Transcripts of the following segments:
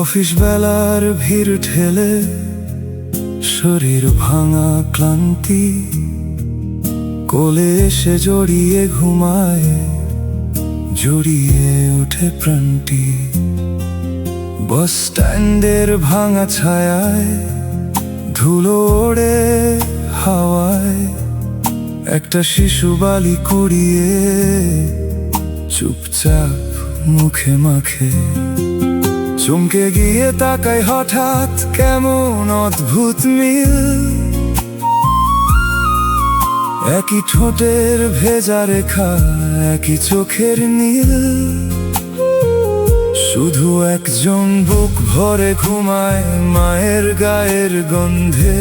Office বেলার ভিড় ঠেলে শরীর ভাঙা ক্লান্তি, কোলে এসে জড়িয়ে ঘুমায়, জড়িয়ে ওঠে প্রাণটি। বাস স্ট্যান্ডের ভাঙা ছায়ায় ধুলো ওড়ে হাওয়ায়, একটা শিশু বালি কুড়িয়ে চুপচাপ মুখে মাখে। চমকে গিয়ে তাকাই হঠাৎ, কেমন অদ্ভুত মিল, একই ঠোঁটের ভেজা রেখা, একই চোখের নীল। শুধু একজন বুক ভরে ঘুমায় মায়ের গায়ের গন্ধে,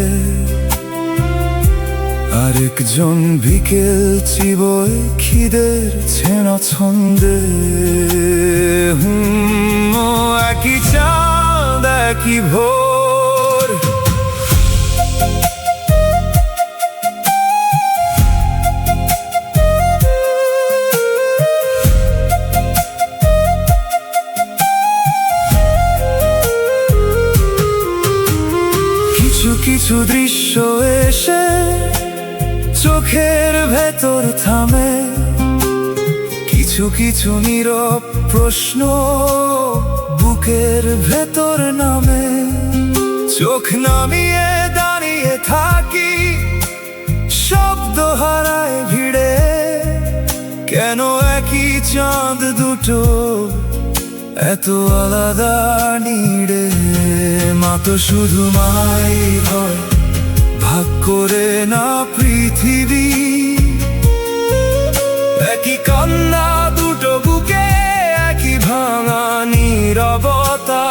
আরেকজন বিকেল চিবোয় খিদের ছেঁড়া ছন্দে। একই চাঁদ একই ভোর, কিছু কিছু দৃশ্য এসে চোখের ভেতর থামে, কিছু কিছু নীরব প্রশ্ন বুকের ভেতর নামে। চোখ নামিয়ে দাঁড়িয়ে থাকি, শব্দ হারায় ভিড়ে। কেন একই চাঁদ দুটো এত আলাদা নিড়ে? মা তো শুধু মাই হয়, ভাগ করে না পৃথিবী। একই কান্না দুটো বুকে, একই ভাঙা নীরবতা,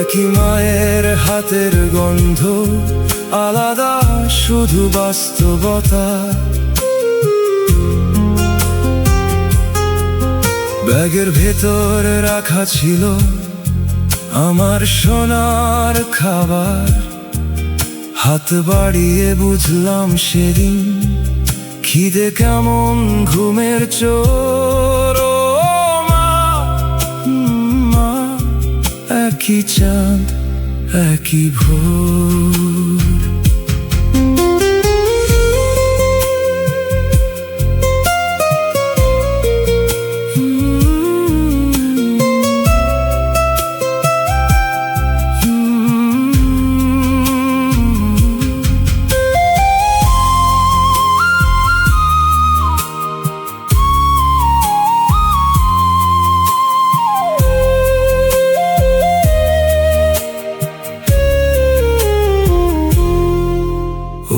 একই মায়ের হাতের গন্ধ, আলাদা শুধু বাস্তবতা। ব্যাগের ভেতর রাখা ছিল আমার সোনার খাবার, হাত বাড়িয়ে বুঝলাম সেদিন খিদে কেমন ঘুমের চোর। ও মা, মা, একই চাঁদ একই ভোর।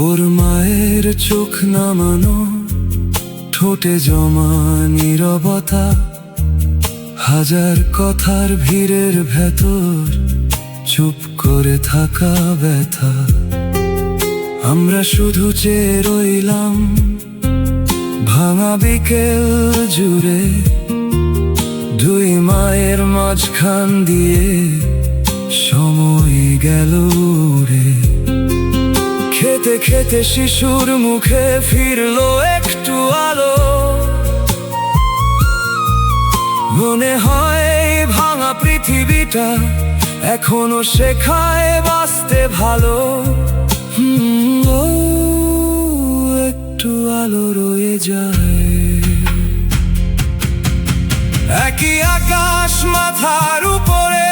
ওর মায়ের চোখ নামানো, ঠোঁটে জমা নীরবতা, হাজার কথার ভিড়ের ভেতর চুপ করে থাকা ব্যথা। আমরা শুধু চেয়ে রইলাম ভাঙা বিকেল জুড়ে, দুই মায়ের মাঝখান দিয়ে সময় গেল উড়ে। খেতে খেতে শিশুর মুখে ফিরলো একটু আলো, মনে হয় ভাঙা পৃথিবীটা এখনো শেখায় বাঁচতে ভালো। ও একটু আলো রয়ে যায়। একই আকাশ মাথার উপরে,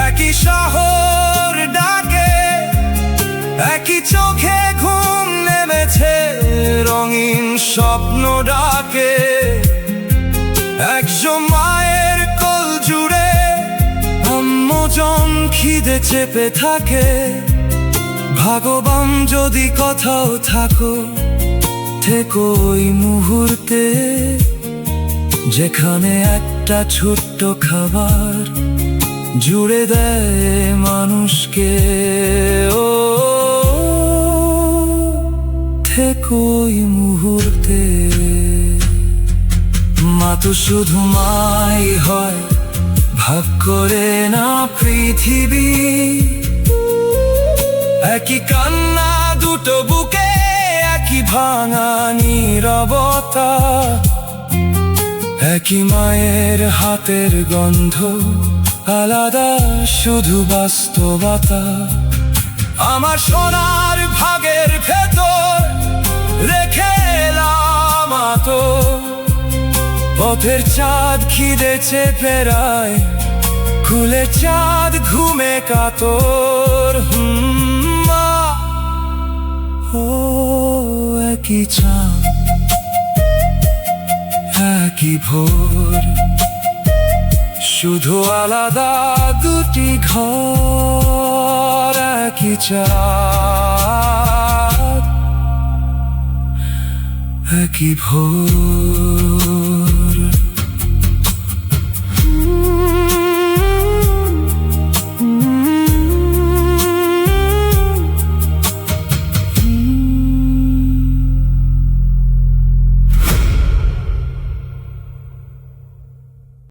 একই শহর ডাকে, একই চোখে ঘুম নেমেছে, রঙিন স্বপ্ন ডাকে। একজন মায়ের কোল জুড়ে আম্মুজন খিদে চেপে থাকে। ভগবান যদি কোথাও থাকো, থেকো ওই মুহূর্তে, যেখানে একটা ছোট্ট খাবার জুড়ে দেয় মানুষকে। ও থেকো ওই মুহূর্তে। মা তো শুধু মাই হয়, ভাগ করে না পৃথিবী। একই কান্না দুটো বুকে, একই ভাঙা নীরবতা, একই মায়ের হাতের গন্ধ, আলাদা শুধু বাস্তবতা। আমার সোনার ভাগের ভেতর রেখে এলাম আতর, পথের চাঁদ খিদে চেপে রায়, খুলে চাঁদ ঘুমে কাতর। ও একই চাঁদ একই ভোর, শুধু আলাদা দুটি ঘর। একই চাঁদ একই ভোর।